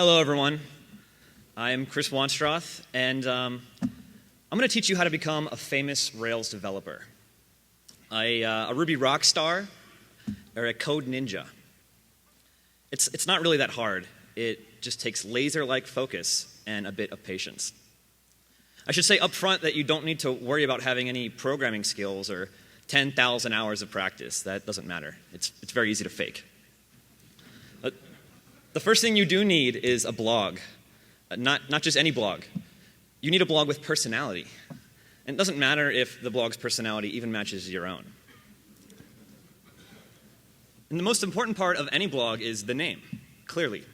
Hello, everyone. I'm Chris Wanstrath, and I'm going to teach you how to become a famous Rails developer. A Ruby Rockstar or a Code Ninja. It's not really that hard. It just takes laser-like focus and a bit of patience. I should say up front that you don't need to worry about having any programming skills or 10,000 hours of practice. That doesn't matter. It's very easy to fake. The first thing you do need is a blog. Not just any blog. You need a blog with personality. And it doesn't matter if the blog's personality even matches your own. And the most important part of any blog is the name, clearly.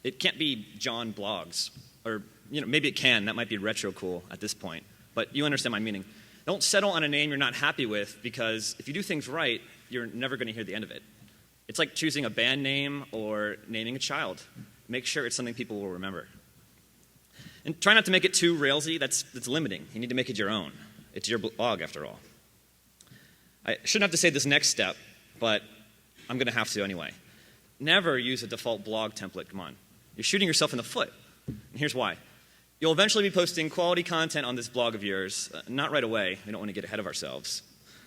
It can't be John Blogs. Or, maybe it can. That might be retro cool at this point. But you understand my meaning. Don't settle on a name you're not happy with, because if you do things right, you're never going to hear the end of it. It's like choosing a band name or naming a child. Make sure it's something people will remember. And try not to make it too Railsy. That's limiting. You need to make it your own. It's your blog, after all. I shouldn't have to say this next step, but I'm going to have to anyway. Never use a default blog template. Come on. You're shooting yourself in the foot. And here's why. You'll eventually be posting quality content on this blog of yours. Not right away. We don't want to get ahead of ourselves.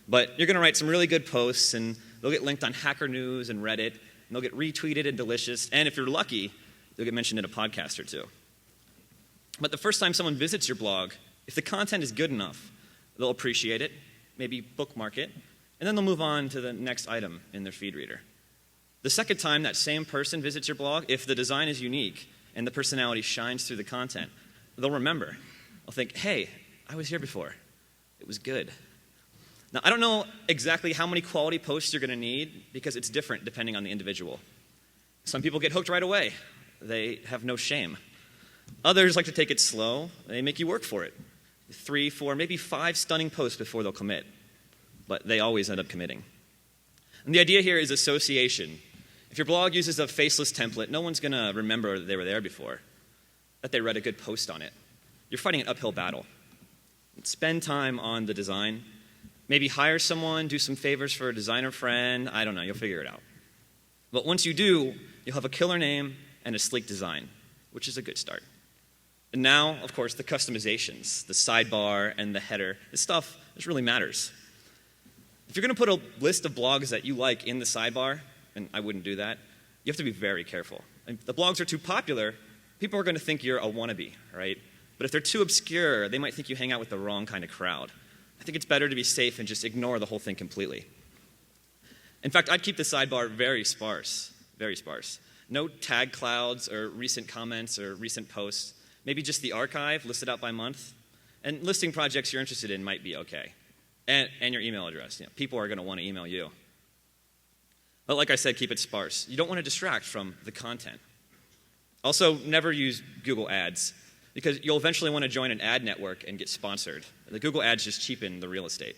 But you're going to write some really good posts, and they'll get linked on Hacker News and Reddit, and they'll get retweeted and delicious. And if you're lucky, they'll get mentioned in a podcast or two. But the first time someone visits your blog, if the content is good enough, they'll appreciate it, maybe bookmark it, and then they'll move on to the next item in their feed reader. The second time that same person visits your blog, if the design is unique and the personality shines through the content, they'll remember. They'll think, hey, I was here before. It was good. Now, I don't know exactly how many quality posts you're going to need, because it's different depending on the individual. Some people get hooked right away. They have no shame. Others like to take it slow. They make you work for it. 3, 4, maybe 5 stunning posts before they'll commit. But they always end up committing. And the idea here is association. If your blog uses a faceless template, no one's going to remember they were there before, that they read a good post on it. You're fighting an uphill battle. Spend time on the design. Maybe hire someone, do some favors for a designer friend. I don't know, you'll figure it out. But once you do, you'll have a killer name and a sleek design, which is a good start. And now, of course, the customizations, the sidebar and the header. This stuff really matters. If you're going to put a list of blogs that you like in the sidebar, and I wouldn't do that, you have to be very careful. If the blogs are too popular, people are going to think you're a wannabe, right? But if they're too obscure, they might think you hang out with the wrong kind of crowd. I think it's better to be safe and just ignore the whole thing completely. In fact, I'd keep the sidebar very sparse, very sparse. No tag clouds or recent comments or recent posts. Maybe just the archive listed out by month. And listing projects you're interested in might be okay. And your email address. People are going to want to email you. But like I said, keep it sparse. You don't want to distract from the content. Also, never use Google Ads, because you'll eventually want to join an ad network and get sponsored. The Google Ads just cheapen the real estate.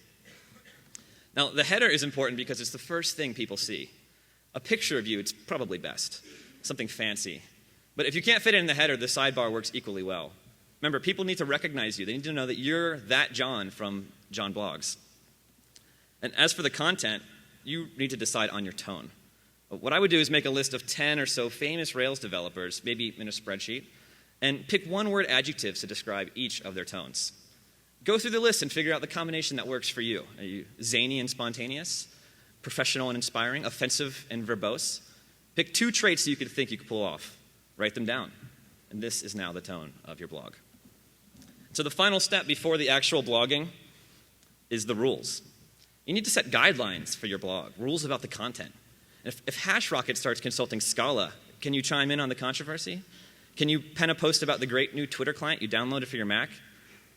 Now, the header is important because it's the first thing people see. A picture of you, it's probably best. Something fancy. But if you can't fit it in the header, the sidebar works equally well. Remember, people need to recognize you. They need to know that you're that John from John Blogs. And as for the content, you need to decide on your tone. What I would do is make a list of 10 or so famous Rails developers, maybe in a spreadsheet, and pick one-word adjectives to describe each of their tones. Go through the list and figure out the combination that works for you. Are you zany and spontaneous, professional and inspiring, offensive and verbose? Pick 2 traits that you think you could pull off. Write them down. And this is now the tone of your blog. So the final step before the actual blogging is the rules. You need to set guidelines for your blog, rules about the content. And if HashRocket starts consulting Scala, can you chime in on the controversy? Can you pen a post about the great new Twitter client you downloaded for your Mac?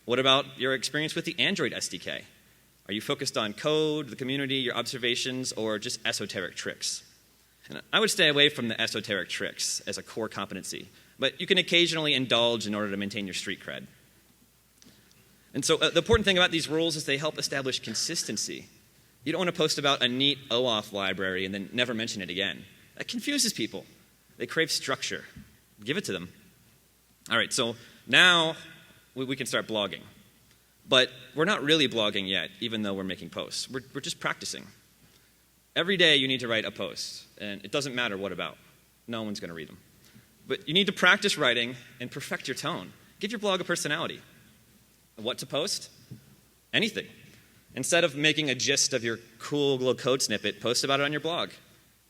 What about your experience with the Android SDK? Are you focused on code, the community, your observations, or just esoteric tricks? And I would stay away from the esoteric tricks as a core competency, but you can occasionally indulge in order to maintain your street cred. And so the important thing about these rules is they help establish consistency. You don't want to post about a neat OAuth library and then never mention it again. That confuses people. They crave structure. Give it to them. All right, so now we can start blogging. But we're not really blogging yet, even though we're making posts. We're just practicing. Every day you need to write a post, and it doesn't matter what about. No one's going to read them. But you need to practice writing and perfect your tone. Give your blog a personality. What to post? Anything. Instead of making a gist of your cool little code snippet, post about it on your blog.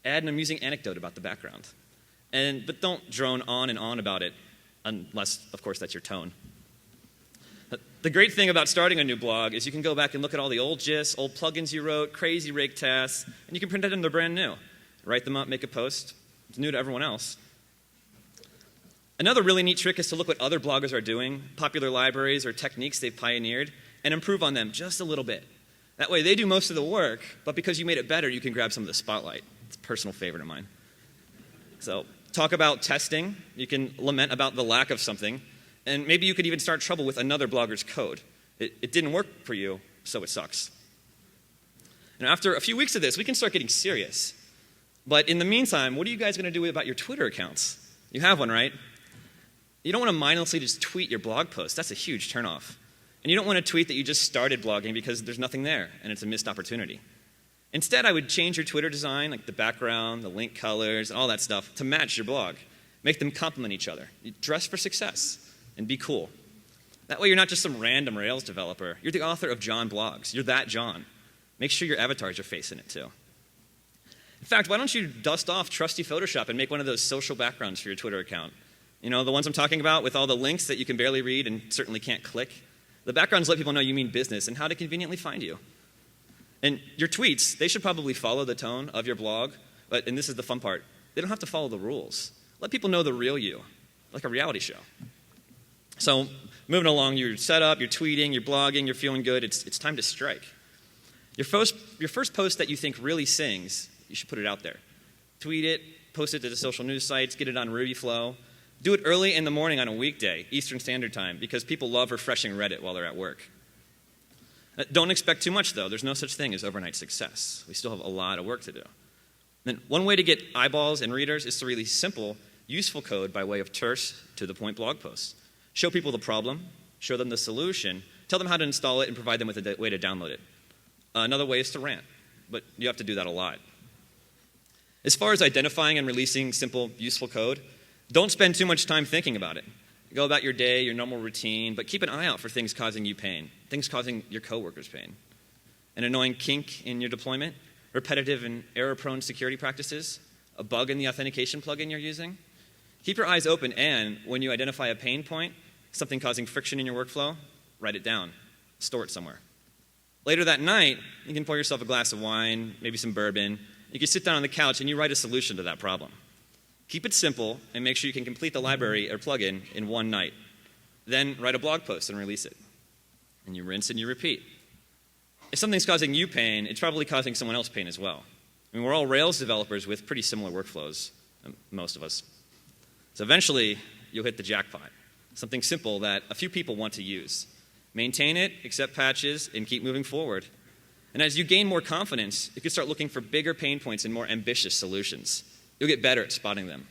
Add an amusing anecdote about the background. But don't drone on and on about it, unless, of course, that's your tone. The great thing about starting a new blog is you can go back and look at all the old gists, old plugins you wrote, crazy rake tasks, and you can pretend them they're brand new. Write them up, make a post. It's new to everyone else. Another really neat trick is to look what other bloggers are doing, popular libraries or techniques they've pioneered, and improve on them just a little bit. That way they do most of the work, but because you made it better, you can grab some of the spotlight. It's a personal favorite of mine. So talk about testing. You can lament about the lack of something. And maybe you could even start trouble with another blogger's code. It didn't work for you, so it sucks. And after a few weeks of this, we can start getting serious. But in the meantime, what are you guys going to do about your Twitter accounts? You have one, right? You don't want to mindlessly just tweet your blog post. That's a huge turnoff. And you don't want to tweet that you just started blogging because there's nothing there and it's a missed opportunity. Instead, I would change your Twitter design, like the background, the link colors, and all that stuff, to match your blog. Make them complement each other. You dress for success. And be cool. That way you're not just some random Rails developer. You're the author of John Blogs. You're that John. Make sure your avatars are facing it too. In fact, why don't you dust off trusty Photoshop and make one of those social backgrounds for your Twitter account? You know, the ones I'm talking about with all the links that you can barely read and certainly can't click. The backgrounds let people know you mean business and how to conveniently find you. And your tweets, they should probably follow the tone of your blog, and this is the fun part, they don't have to follow the rules. Let people know the real you, like a reality show. So moving along, you're set up, you're tweeting, you're blogging, you're feeling good, it's time to strike. Your first post that you think really sings, you should put it out there. Tweet it, post it to the social news sites, get it on RubyFlow. Do it early in the morning on a weekday, Eastern Standard Time, because people love refreshing Reddit while they're at work. Don't expect too much, though. There's no such thing as overnight success. We still have a lot of work to do. And one way to get eyeballs and readers is to release simple, useful code by way of terse, to-the-point blog posts. Show people the problem, show them the solution, tell them how to install it, and provide them with a way to download it. Another way is to rant, but you have to do that a lot. As far as identifying and releasing simple, useful code, don't spend too much time thinking about it. Go about your day, your normal routine, but keep an eye out for things causing you pain, things causing your coworkers pain. An annoying kink in your deployment, repetitive and error-prone security practices, a bug in the authentication plugin you're using. Keep your eyes open, and when you identify a pain point, something causing friction in your workflow, write it down, store it somewhere. Later that night, you can pour yourself a glass of wine, maybe some bourbon. You can sit down on the couch and you write a solution to that problem. Keep it simple and make sure you can complete the library or plugin in one night. Then write a blog post and release it. And you rinse and you repeat. If something's causing you pain, it's probably causing someone else pain as well. I mean, we're all Rails developers with pretty similar workflows, most of us. So eventually, you'll hit the jackpot. Something simple that a few people want to use. Maintain it, accept patches, and keep moving forward. And as you gain more confidence, you can start looking for bigger pain points and more ambitious solutions. You'll get better at spotting them.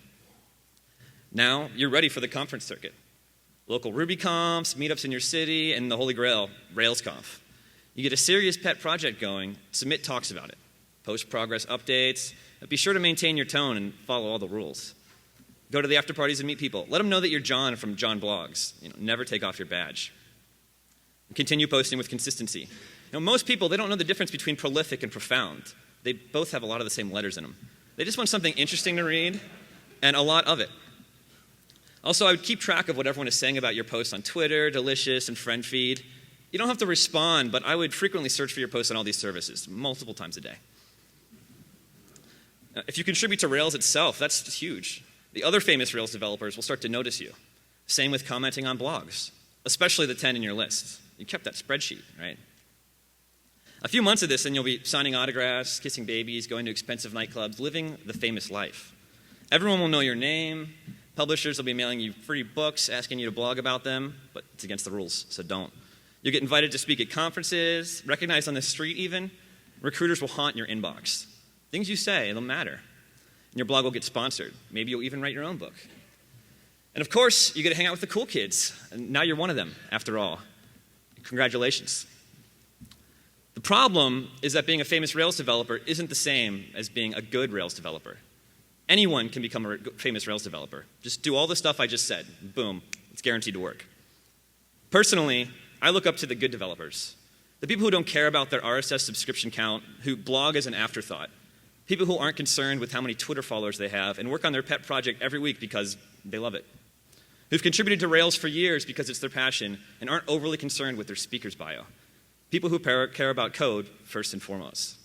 Now, you're ready for the conference circuit. Local RubyConfs, meetups in your city, and the holy grail, RailsConf. You get a serious pet project going, submit talks about it. Post progress updates. Be sure to maintain your tone and follow all the rules. Go to the after parties and meet people. Let them know that you're John from John Blogs. Never take off your badge. Continue posting with consistency. Most people, they don't know the difference between prolific and profound. They both have a lot of the same letters in them. They just want something interesting to read and a lot of it. Also, I would keep track of what everyone is saying about your posts on Twitter, Delicious, and FriendFeed. You don't have to respond, but I would frequently search for your posts on all these services, multiple times a day. If you contribute to Rails itself, that's huge. The other famous Rails developers will start to notice you. Same with commenting on blogs, especially the 10 in your list. You kept that spreadsheet, right? A few months of this, and you'll be signing autographs, kissing babies, going to expensive nightclubs, living the famous life. Everyone will know your name. Publishers will be mailing you free books, asking you to blog about them, but it's against the rules, so don't. You'll get invited to speak at conferences, recognized on the street even. Recruiters will haunt your inbox. Things you say, they'll matter. And your blog will get sponsored. Maybe you'll even write your own book. And of course, you get to hang out with the cool kids. And now you're one of them, after all. Congratulations. The problem is that being a famous Rails developer isn't the same as being a good Rails developer. Anyone can become a famous Rails developer. Just do all the stuff I just said. Boom. It's guaranteed to work. Personally, I look up to the good developers. The people who don't care about their RSS subscription count, who blog as an afterthought. People who aren't concerned with how many Twitter followers they have and work on their pet project every week because they love it. Who've contributed to Rails for years because it's their passion and aren't overly concerned with their speaker's bio. People who care about code first and foremost.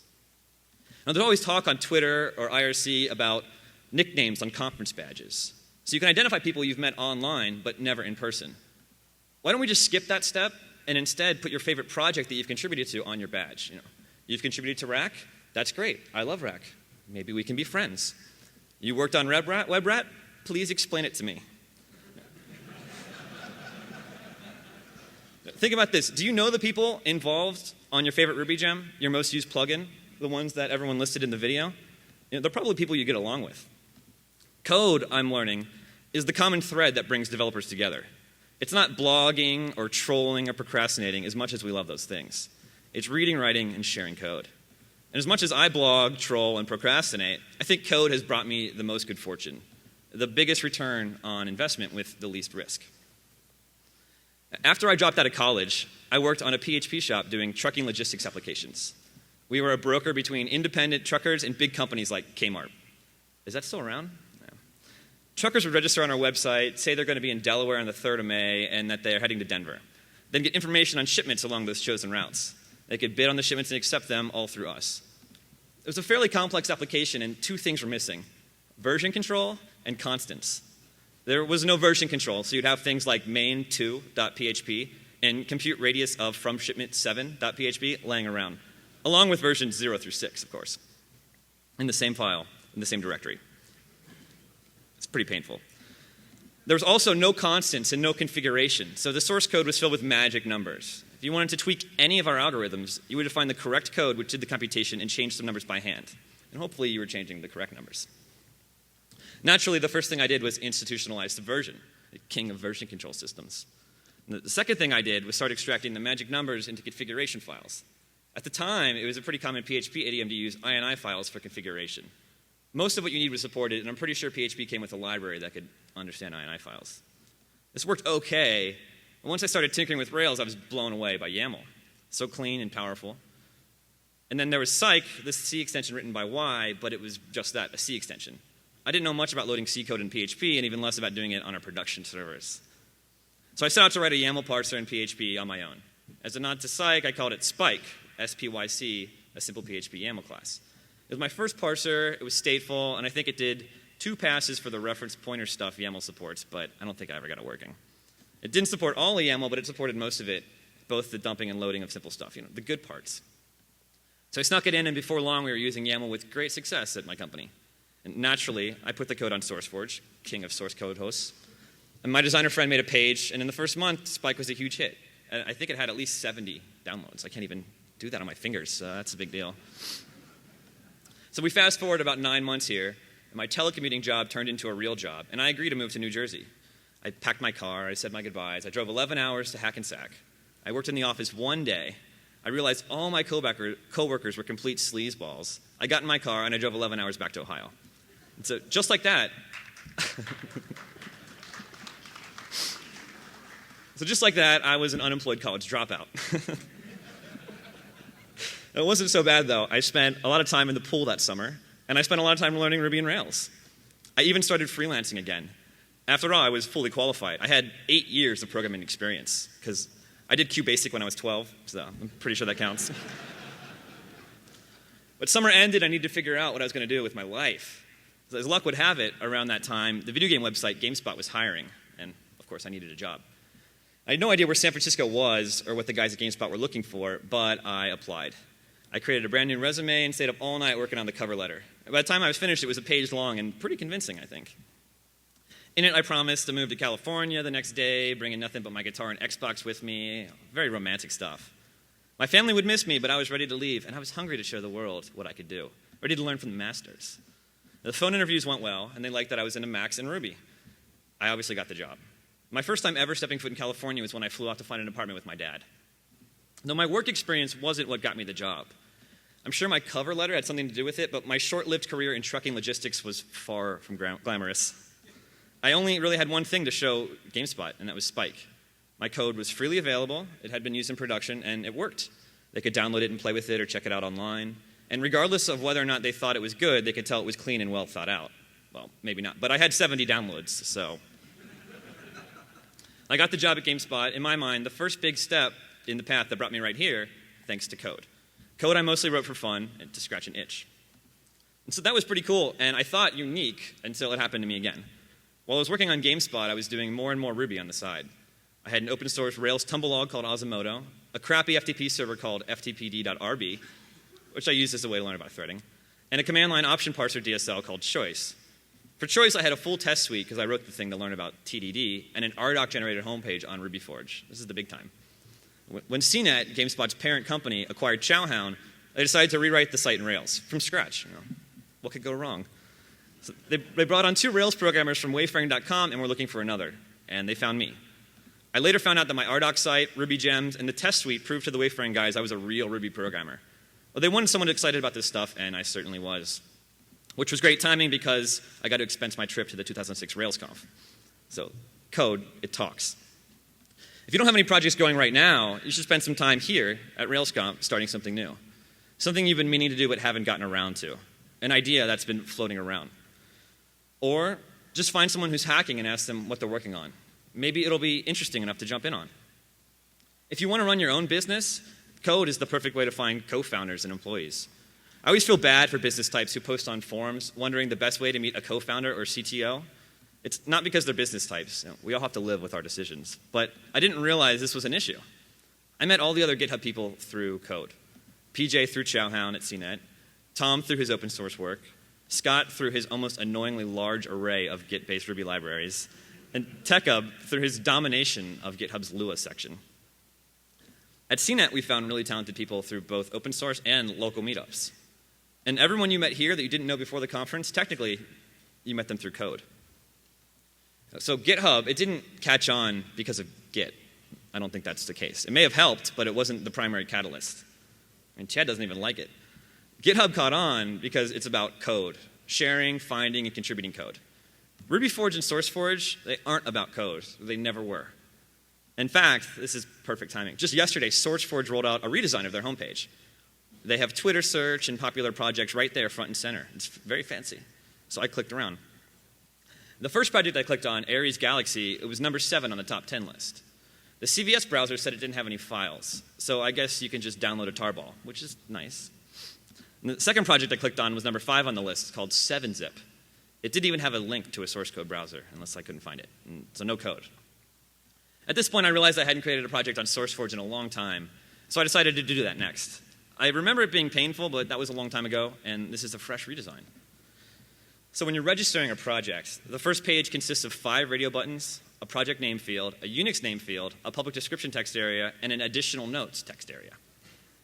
Now, there's always talk on Twitter or IRC about nicknames on conference badges. So you can identify people you've met online but never in person. Why don't we just skip that step and instead put your favorite project that you've contributed to on your badge? You've contributed to Rack? That's great. I love Rack. Maybe we can be friends. You worked on WebRat? Please explain it to me. Think about this. Do you know the people involved on your favorite Ruby gem, your most used plugin, the ones that everyone listed in the video? They're probably people you get along with. Code, I'm learning, is the common thread that brings developers together. It's not blogging or trolling or procrastinating as much as we love those things. It's reading, writing, and sharing code. And as much as I blog, troll, and procrastinate, I think code has brought me the most good fortune, the biggest return on investment with the least risk. After I dropped out of college, I worked on a PHP shop doing trucking logistics applications. We were a broker between independent truckers and big companies like Kmart. Is that still around? No. Truckers would register on our website, say they're going to be in Delaware on the 3rd of May, and that they're heading to Denver. Then get information on shipments along those chosen routes. They could bid on the shipments and accept them all through us. It was a fairly complex application, and two things were missing: version control and constants. There was no version control, so you'd have things like main2.php and compute radius of from shipment 7.php laying around, along with versions 0 through 6, of course, in the same file, in the same directory. It's pretty painful. There was also no constants and no configuration, so the source code was filled with magic numbers. If you wanted to tweak any of our algorithms, you would find the correct code which did the computation and change some numbers by hand. And hopefully you were changing the correct numbers. Naturally, the first thing I did was institutionalize the version, the king of version control systems. And the second thing I did was start extracting the magic numbers into configuration files. At the time, it was a pretty common PHP idiom to use INI files for configuration. Most of what you need was supported, and I'm pretty sure PHP came with a library that could understand INI files. This worked okay, but once I started tinkering with Rails, I was blown away by YAML. So clean and powerful. And then there was Psych, this C extension written by Y, but it was just that, a C extension. I didn't know much about loading C code in PHP, and even less about doing it on our production servers. So I set out to write a YAML parser in PHP on my own. As a nod to Psych, I called it Spike, S-P-Y-C, a simple PHP YAML class. It was my first parser, it was stateful, and I think it did 2 passes for the reference pointer stuff YAML supports, but I don't think I ever got it working. It didn't support all of YAML, but it supported most of it, both the dumping and loading of simple stuff, the good parts. So I snuck it in, and before long, we were using YAML with great success at my company. And naturally, I put the code on SourceForge, king of source code hosts. And my designer friend made a page, and in the first month, Spike was a huge hit. And I think it had at least 70 downloads. I can't even do that on my fingers, so that's a big deal. So we fast forward about 9 months here, and my telecommuting job turned into a real job, and I agreed to move to New Jersey. I packed my car, I said my goodbyes, I drove 11 hours to Hackensack. I worked in the office one day. I realized all my coworkers were complete sleazeballs. I got in my car, and I drove 11 hours back to Ohio. And so just like that, I was an unemployed college dropout. It wasn't so bad, though. I spent a lot of time in the pool that summer, and I spent a lot of time learning Ruby and Rails. I even started freelancing again. After all, I was fully qualified. I had 8 years of programming experience, because I did QBasic when I was 12, so I'm pretty sure that counts. But summer ended, I needed to figure out what I was going to do with my life. As luck would have it, around that time, the video game website GameSpot was hiring, and of course I needed a job. I had no idea where San Francisco was or what the guys at GameSpot were looking for, but I applied. I created a brand new resume and stayed up all night working on the cover letter. By the time I was finished, it was a page long and pretty convincing, I think. In it, I promised to move to California the next day, bringing nothing but my guitar and Xbox with me. Very romantic stuff. My family would miss me, but I was ready to leave, and I was hungry to show the world what I could do, ready to learn from the masters. The phone interviews went well, and they liked that I was into Macs and Ruby. I obviously got the job. My first time ever stepping foot in California was when I flew out to find an apartment with my dad. Though my work experience wasn't what got me the job. I'm sure my cover letter had something to do with it, but my short-lived career in trucking logistics was far from glamorous. I only really had one thing to show GameSpot, and that was Spike. My code was freely available, it had been used in production, and it worked. They could download it and play with it or check it out online. And regardless of whether or not they thought it was good, they could tell it was clean and well thought out. Well, maybe not, but I had 70 downloads, so. I got the job at GameSpot. In my mind, the first big step in the path that brought me right here, thanks to code. Code I mostly wrote for fun and to scratch an itch. And so that was pretty cool, and I thought unique until it happened to me again. While I was working on GameSpot, I was doing more and more Ruby on the side. I had an open source Rails tumblelog called Azumoto, a crappy FTP server called ftpd.rb, which I used as a way to learn about threading, and a command line option parser DSL called Choice. For Choice, I had a full test suite because I wrote the thing to learn about TDD, and an RDoc-generated homepage on RubyForge. This is the big time. When CNET, GameSpot's parent company, acquired Chowhound, they decided to rewrite the site in Rails from scratch. What could go wrong? So they brought on 2 Rails programmers from wayfaring.com and were looking for another, and they found me. I later found out that my RDoc site, Ruby Gems, and the test suite proved to the Wayfaring guys I was a real Ruby programmer. Well, they wanted someone excited about this stuff, and I certainly was. Which was great timing because I got to expense my trip to the 2006 RailsConf. So, code, it talks. If you don't have any projects going right now, you should spend some time here at RailsConf starting something new. Something you've been meaning to do but haven't gotten around to. An idea that's been floating around. Or just find someone who's hacking and ask them what they're working on. Maybe it'll be interesting enough to jump in on. If you want to run your own business, code is the perfect way to find co-founders and employees. I always feel bad for business types who post on forums wondering the best way to meet a co-founder or CTO. It's not because they're business types. We all have to live with our decisions. But I didn't realize this was an issue. I met all the other GitHub people through code. PJ through Chowhound at CNET, Tom through his open source work, Scott through his almost annoyingly large array of Git-based Ruby libraries, and TechUp through his domination of GitHub's Lua section. At CNET, we found really talented people through both open source and local meetups. And everyone you met here that you didn't know before the conference, technically, you met them through code. So GitHub, it didn't catch on because of Git. I don't think that's the case. It may have helped, but it wasn't the primary catalyst. And Chad doesn't even like it. GitHub caught on because it's about code, sharing, finding, and contributing code. RubyForge and SourceForge, they aren't about code. They never were. In fact, this is perfect timing. Just yesterday, SourceForge rolled out a redesign of their homepage. They have Twitter search and popular projects right there, front and center. It's very fancy. So I clicked around. The first project I clicked on, Ares Galaxy, it was number 7 on the top 10 list. The CVS browser said it didn't have any files, so I guess you can just download a tarball, which is nice. And the second project I clicked on was number 5 on the list, called 7-Zip. It didn't even have a link to a source code browser, unless I couldn't find it, so no code. At this point, I realized I hadn't created a project on SourceForge in a long time, so I decided to do that next. I remember it being painful, but that was a long time ago, and this is a fresh redesign. So when you're registering a project, the first page consists of 5 radio buttons, a project name field, a Unix name field, a public description text area, and an additional notes text area.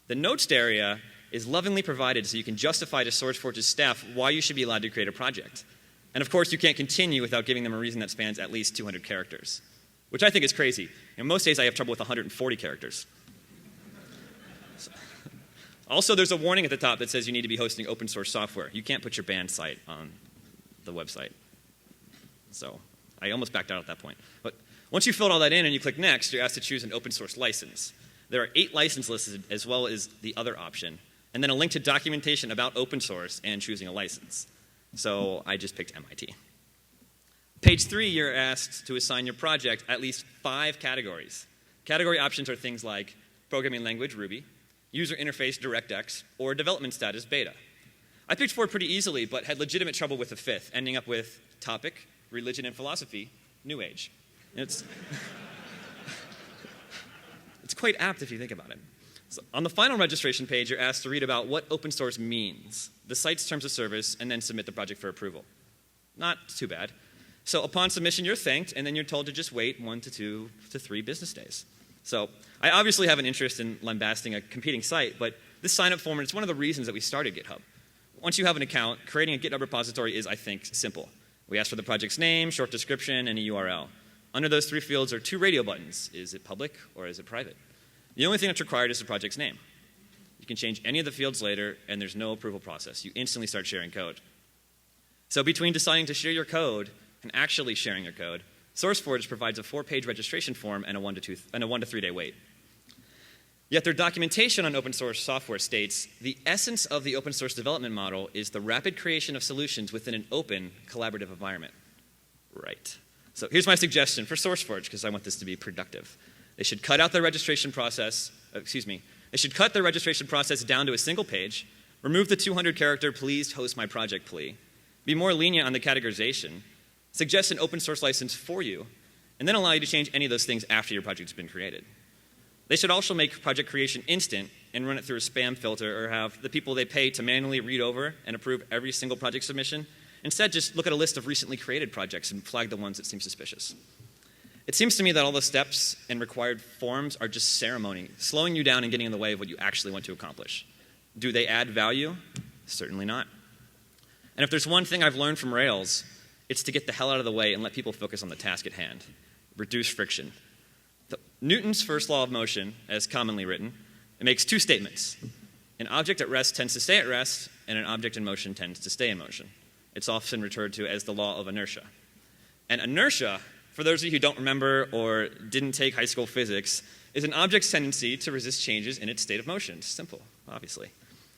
The notes area is lovingly provided so you can justify to SourceForge's staff why you should be allowed to create a project. And of course, you can't continue without giving them a reason that spans at least 200 characters, which I think is crazy. Most days I have trouble with 140 characters. Also, there's a warning at the top that says you need to be hosting open source software. You can't put your band site on the website. So I almost backed out at that point. But once you filled all that in and you click next, you're asked to choose an open source license. There are 8 licenses listed as well as the other option, and then a link to documentation about open source and choosing a license. So I just picked MIT. Page 3, you're asked to assign your project at least 5 categories. Category options are things like programming language, Ruby, user interface, DirectX, or development status, beta. I picked 4 pretty easily, but had legitimate trouble with the 5th, ending up with topic, religion and philosophy, New Age. It's quite apt if you think about it. So on the final registration page, you're asked to read about what open source means, the site's terms of service, and then submit the project for approval. Not too bad. So upon submission, you're thanked, and then you're told to just wait 1 to 2 to 3 business days. So I obviously have an interest in lambasting a competing site, but this sign-up form is one of the reasons that we started GitHub. Once you have an account, creating a GitHub repository is, I think, simple. We ask for the project's name, short description, and a URL. Under those 3 fields are 2 radio buttons. Is it public or is it private? The only thing that's required is the project's name. You can change any of the fields later, and there's no approval process. You instantly start sharing code. So between deciding to share your code and actually sharing your code, SourceForge provides a 4-page registration form and a 1 to 3 day wait. Yet their documentation on open source software states, the essence of the open source development model is the rapid creation of solutions within an open, collaborative environment. Right. So here's my suggestion for SourceForge, because I want this to be productive. They should cut out their registration process, they should cut their registration process down to a single page, remove the 200-character please host my project plea, be more lenient on the categorization, suggest an open source license for you, and then allow you to change any of those things after your project's been created. They should also make project creation instant and run it through a spam filter, or have the people they pay to manually read over and approve every single project submission. Instead, just look at a list of recently created projects and flag the ones that seem suspicious. It seems to me that all the steps and required forms are just ceremony, slowing you down and getting in the way of what you actually want to accomplish. Do they add value? Certainly not. And if there's one thing I've learned from Rails, it's to get the hell out of the way and let people focus on the task at hand. Reduce friction. Newton's first law of motion, as commonly written, it makes 2 statements. An object at rest tends to stay at rest, and an object in motion tends to stay in motion. It's often referred to as the law of inertia. And inertia, for those of you who don't remember or didn't take high school physics, is an object's tendency to resist changes in its state of motion. It's simple, obviously.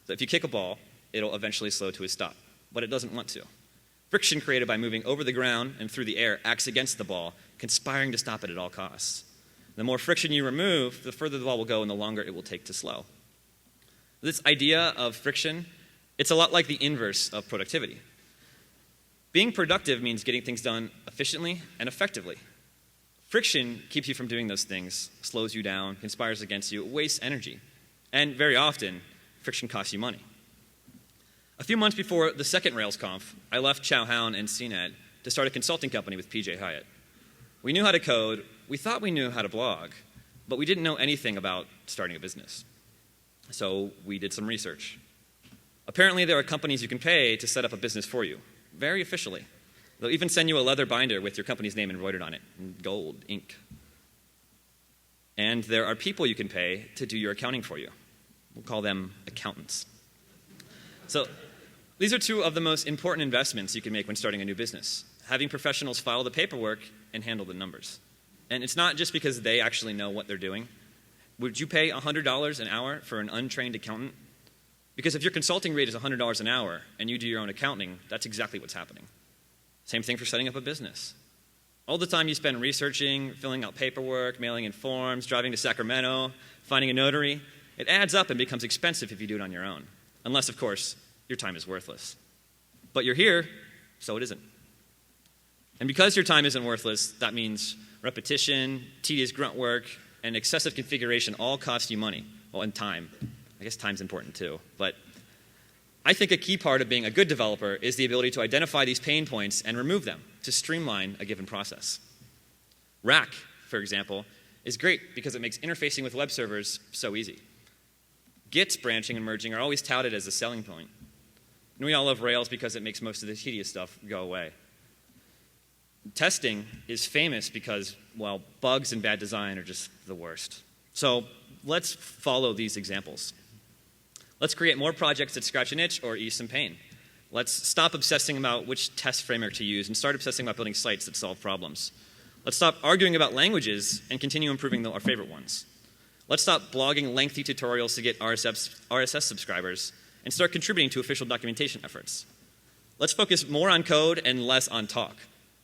So if you kick a ball, it'll eventually slow to a stop, but it doesn't want to. Friction created by moving over the ground and through the air acts against the ball, conspiring to stop it at all costs. The more friction you remove, the further the ball will go and the longer it will take to slow. This idea of friction, it's a lot like the inverse of productivity. Being productive means getting things done efficiently and effectively. Friction keeps you from doing those things, slows you down, conspires against you, wastes energy. And very often, friction costs you money. A few months before the second RailsConf, I left Chowhound and CNET to start a consulting company with PJ Hyatt. We knew how to code, we thought we knew how to blog, but we didn't know anything about starting a business. So we did some research. Apparently there are companies you can pay to set up a business for you, very officially. They'll even send you a leather binder with your company's name embroidered on it in gold ink. And there are people you can pay to do your accounting for you. We'll call them accountants. So these are 2 of the most important investments you can make when starting a new business. Having professionals file the paperwork and handle the numbers. And it's not just because they actually know what they're doing. Would you pay $100 an hour for an untrained accountant? Because if your consulting rate is $100 an hour and you do your own accounting, that's exactly what's happening. Same thing for setting up a business. All the time you spend researching, filling out paperwork, mailing in forms, driving to Sacramento, finding a notary, it adds up and becomes expensive if you do it on your own. Unless, of course, your time is worthless. But you're here, so it isn't. And because your time isn't worthless, that means repetition, tedious grunt work, and excessive configuration all cost you money. Well, and time. I guess time's important too. But I think a key part of being a good developer is the ability to identify these pain points and remove them to streamline a given process. Rack, for example, is great because it makes interfacing with web servers so easy. Git's branching and merging are always touted as a selling point. And we all love Rails because it makes most of the tedious stuff go away. Testing is famous because, well, bugs and bad design are just the worst. So let's follow these examples. Let's create more projects that scratch an itch or ease some pain. Let's stop obsessing about which test framework to use and start obsessing about building sites that solve problems. Let's stop arguing about languages and continue improving our favorite ones. Let's stop blogging lengthy tutorials to get RSS subscribers and start contributing to official documentation efforts. Let's focus more on code and less on talk.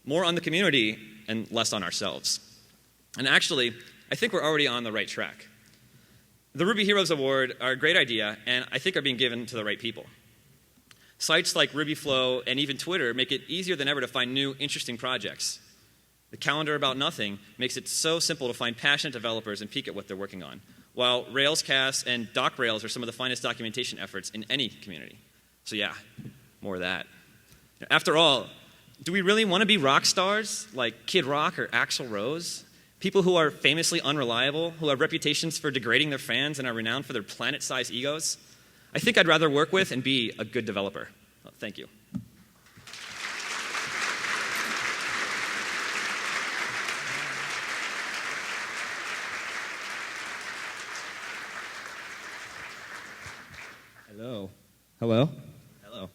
More on the community and less on ourselves. And actually, I think we're already on the right track. The Ruby Heroes Award are a great idea, and I think are being given to the right people. Sites like RubyFlow and even Twitter make it easier than ever to find new, interesting projects. The calendar about nothing makes it so simple to find passionate developers and peek at what they're working on, while RailsCast and DocRails are some of the finest documentation efforts in any community. So yeah, more of that. After all, do we really want to be rock stars like Kid Rock or Axl Rose? People who are famously unreliable, who have reputations for degrading their fans and are renowned for their planet-sized egos? I think I'd rather work with and be a good developer. Well, thank you. Hello. Hello? Hello.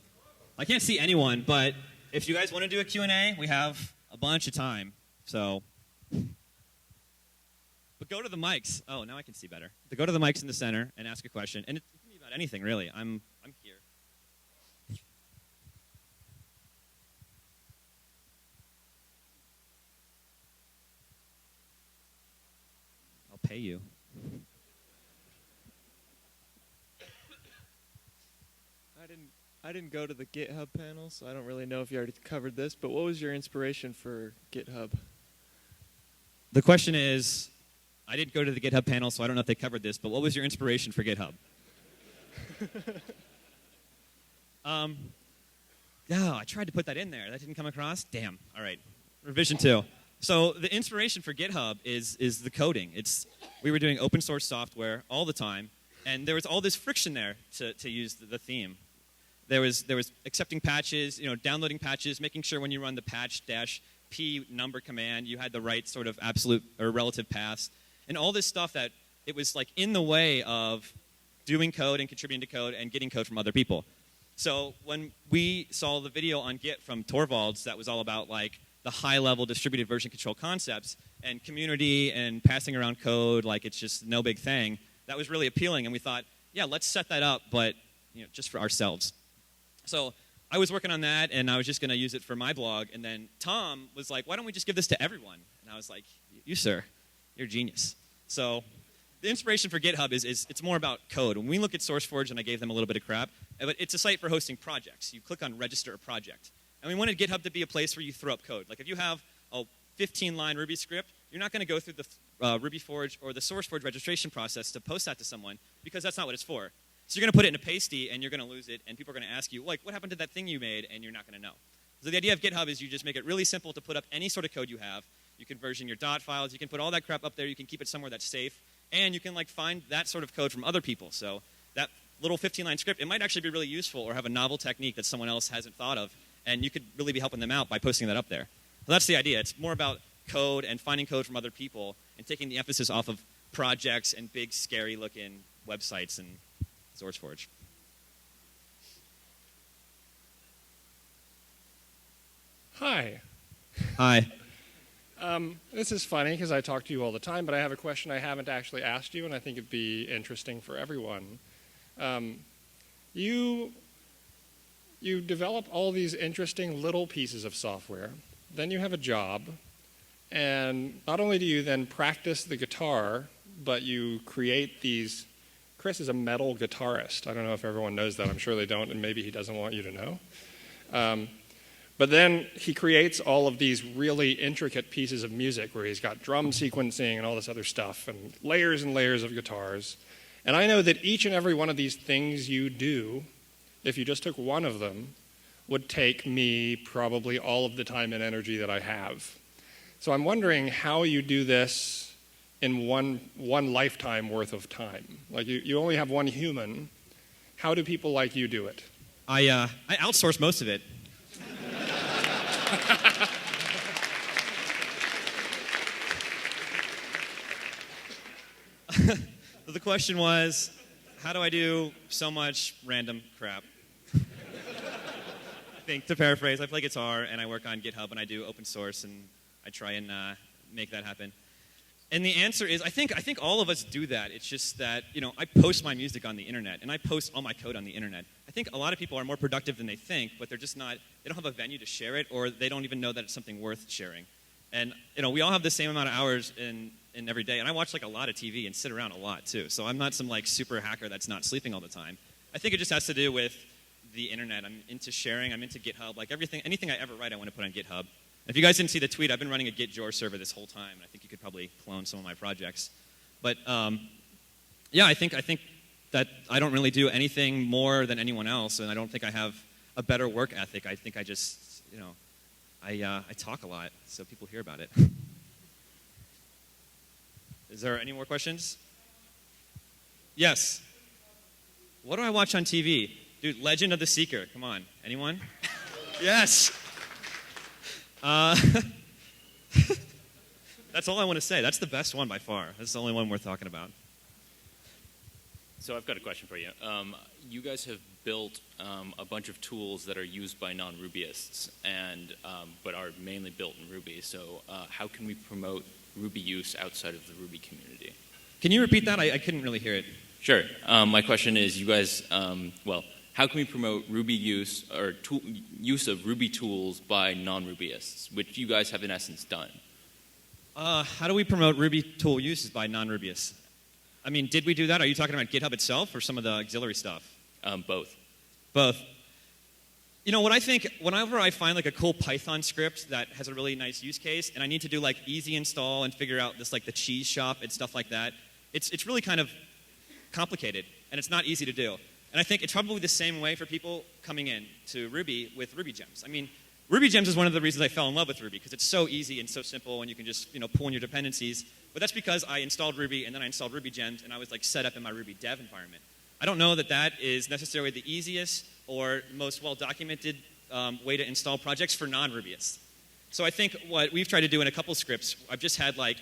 I can't see anyone, but if you guys want to do a Q&A, we have a bunch of time. So, but go to the mics. Oh, now I can see better. So go to the mics in the center and ask a question. And it can be about anything, really. I'm here. I'll pay you. I didn't go to the GitHub panel, so I don't really know if you already covered this, but what was your inspiration for GitHub? The question is, I didn't go to the GitHub panel, so I don't know if they covered this, but what was your inspiration for GitHub? Yeah, I tried to put that in there. That didn't come across? Damn. All right. Revision 2. So the inspiration for GitHub is the coding. We were doing open source software all the time, and there was all this friction there to use the theme. There was accepting patches, downloading patches, making sure when you run the patch-p number command, you had the right sort of absolute or relative paths, and all this stuff that it was like in the way of doing code and contributing to code and getting code from other people. So when we saw the video on Git from Torvalds that was all about like the high-level distributed version control concepts and community and passing around code like it's just no big thing, that was really appealing, and we thought, yeah, let's set that up, but just for ourselves. So I was working on that, and I was just going to use it for my blog. And then Tom was like, why don't we just give this to everyone? And I was like, you, sir, you're a genius. So the inspiration for GitHub is it's more about code. When we look at SourceForge, and I gave them a little bit of crap, but it's a site for hosting projects. You click on register a project. And we wanted GitHub to be a place where you throw up code. Like if you have a 15-line Ruby script, you're not going to go through the RubyForge or the SourceForge registration process to post that to someone, because that's not what it's for. So you're going to put it in a pasty, and you're going to lose it, and people are going to ask you, like, what happened to that thing you made, and you're not going to know. So the idea of GitHub is you just make it really simple to put up any sort of code you have. You can version your dot files. You can put all that crap up there. You can keep it somewhere that's safe. And you can, find that sort of code from other people. So that little 15-line script, it might actually be really useful or have a novel technique that someone else hasn't thought of, and you could really be helping them out by posting that up there. So that's the idea. It's more about code and finding code from other people and taking the emphasis off of projects and big, scary-looking websites and SourceForge. Hi. Hi. This is funny because I talk to you all the time, but I have a question I haven't actually asked you, and I think it'd be interesting for everyone. You develop all these interesting little pieces of software. Then you have a job, and not only do you then practice the guitar, but you create these. Chris is a metal guitarist. I don't know if everyone knows that. I'm sure they don't, and maybe he doesn't want you to know. But then he creates all of these really intricate pieces of music where he's got drum sequencing and all this other stuff and layers of guitars. And I know that each and every one of these things you do, if you just took one of them, would take me probably all of the time and energy that I have. So I'm wondering how you do this in one lifetime worth of time. Like you only have one human. How do people like you do it? I outsource most of it. The question was, how do I do so much random crap? I think, to paraphrase, I play guitar and I work on GitHub and I do open source and I try and make that happen. And the answer is, I think all of us do that. It's just that, I post my music on the internet and I post all my code on the internet. I think a lot of people are more productive than they think, but they're just not, they don't have a venue to share it, or they don't even know that it's something worth sharing. And, we all have the same amount of hours in every day. And I watch a lot of TV and sit around a lot too. So I'm not some super hacker that's not sleeping all the time. I think it just has to do with the internet. I'm into sharing. I'm into GitHub. Anything I ever write, I want to put on GitHub. If you guys didn't see the tweet, I've been running a Git Jor server this whole time. And I think you could probably clone some of my projects. But yeah, I think that I don't really do anything more than anyone else, and I don't think I have a better work ethic. I think I just, I talk a lot, so people hear about it. Is there any more questions? Yes. What do I watch on TV? Dude, Legend of the Seeker. Come on. Anyone? Yes. That's all I want to say. That's the best one by far. That's the only one worth talking about. So I've got a question for you. You guys have built a bunch of tools that are used by non-Rubyists, and but are mainly built in Ruby. So how can we promote Ruby use outside of the Ruby community? Can you repeat that? I couldn't really hear it. Sure. My question is, you guys, how can we promote Ruby use or use of Ruby tools by non-Rubyists, which you guys have in essence done? How do we promote Ruby tool uses by non-Rubyists? I mean, did we do that? Are you talking about GitHub itself or some of the auxiliary stuff? Both. Both. You know what I think, whenever I find like a cool Python script that has a really nice use case and I need to do like easy install and figure out this like the cheese shop and stuff like that, it's really kind of complicated and it's not easy to do. And I think it's probably the same way for people coming in to Ruby with Ruby gems. I mean, Ruby gems is one of the reasons I fell in love with Ruby because it's so easy and so simple and you can just pull in your dependencies. But that's because I installed Ruby and then I installed Ruby gems and I was like set up in my Ruby dev environment. I don't know that that is necessarily the easiest or most well-documented way to install projects for non-Rubyists. So I think what we've tried to do in a couple scripts, I've just had like,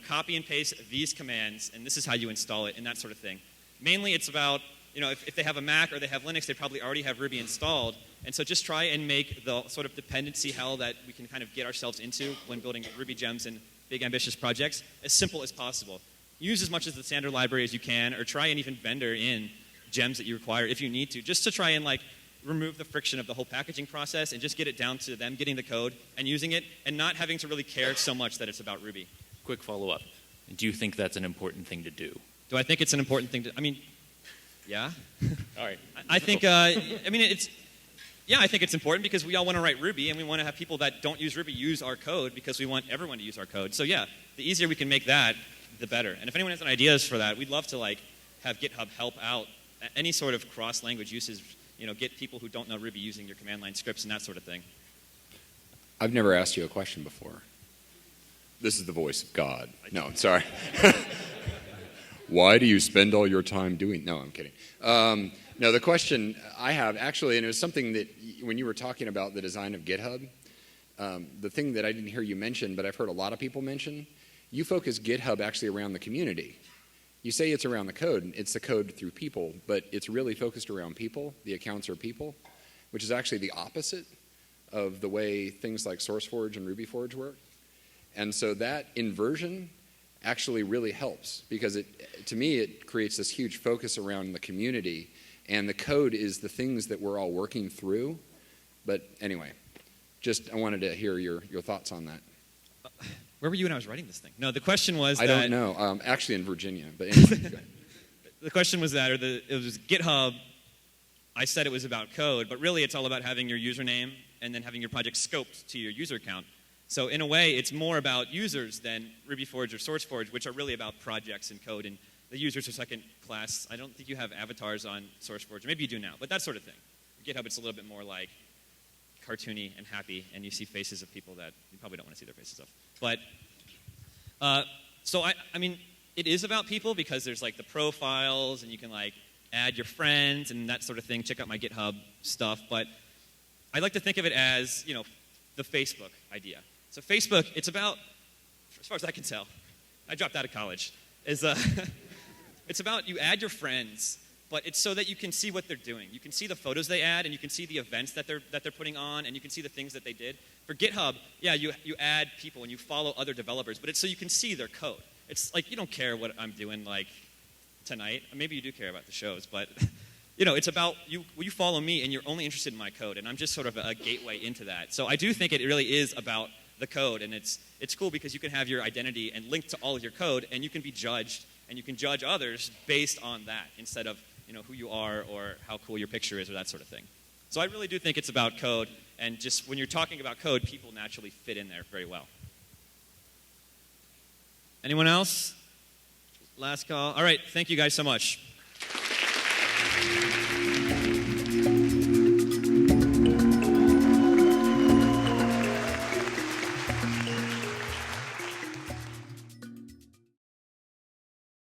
copy and paste these commands and this is how you install it and that sort of thing. Mainly it's about, if they have a Mac or they have Linux, they probably already have Ruby installed. And so just try and make the sort of dependency hell that we can kind of get ourselves into when building Ruby gems and big ambitious projects as simple as possible. Use as much of the standard library as you can, or try and even vendor in gems that you require if you need to, just to try and like remove the friction of the whole packaging process and just get it down to them getting the code and using it and not having to really care so much that it's about Ruby. Quick follow-up. Do you think that's an important thing to do? Do I think it's an important thing to, yeah. All right. I think, I think it's important because we all want to write Ruby and we want to have people that don't use Ruby use our code because we want everyone to use our code. So yeah, the easier we can make that, the better. And if anyone has any ideas for that, we'd love to like have GitHub help out any sort of cross-language uses, get people who don't know Ruby using your command line scripts and that sort of thing. I've never asked you a question before. This is the voice of God. No, I'm sorry. Why do you spend all your time doing? No, I'm kidding. No, the question I have actually, and it was something that when you were talking about the design of GitHub, the thing that I didn't hear you mention, but I've heard a lot of people mention, you focus GitHub actually around the community. You say it's around the code, and it's the code through people, but it's really focused around people. The accounts are people, which is actually the opposite of the way things like SourceForge and RubyForge work. And so that inversion actually really helps because to me it creates this huge focus around the community, and the code is the things that we're all working through. But anyway, I wanted to hear your thoughts on that. Where were you when I was writing this thing? No, the question was I don't know. Actually in Virginia. But anyway, the question was that, it was GitHub. I said it was about code, but really it's all about having your username and then having your project scoped to your user account. So in a way, it's more about users than RubyForge or SourceForge, which are really about projects and code, and the users are second class. I don't think you have avatars on SourceForge. Maybe you do now, but that sort of thing. GitHub, it's a little bit more like cartoony and happy, and you see faces of people that you probably don't want to see their faces of. But, so I mean, it is about people because there's like the profiles, and you can like add your friends and that sort of thing. Check out my GitHub stuff. But I like to think of it as, the Facebook idea. So Facebook, it's about, as far as I can tell, I dropped out of college, it's about you add your friends, but it's so that you can see what they're doing. You can see the photos they add, and you can see the events that they're putting on, and you can see the things that they did. For GitHub, yeah, you add people and you follow other developers, but it's so you can see their code. It's like you don't care what I'm doing like tonight. Maybe you do care about the shows, but it's about you follow me and you're only interested in my code, and I'm just sort of a gateway into that. So I do think it really is about the code, and it's cool because you can have your identity and link to all of your code, and you can be judged, and you can judge others based on that instead of who you are or how cool your picture is or that sort of thing. So I really do think it's about code, and just when you're talking about code, people naturally fit in there very well. Anyone else? Last call. All right, thank you guys so much.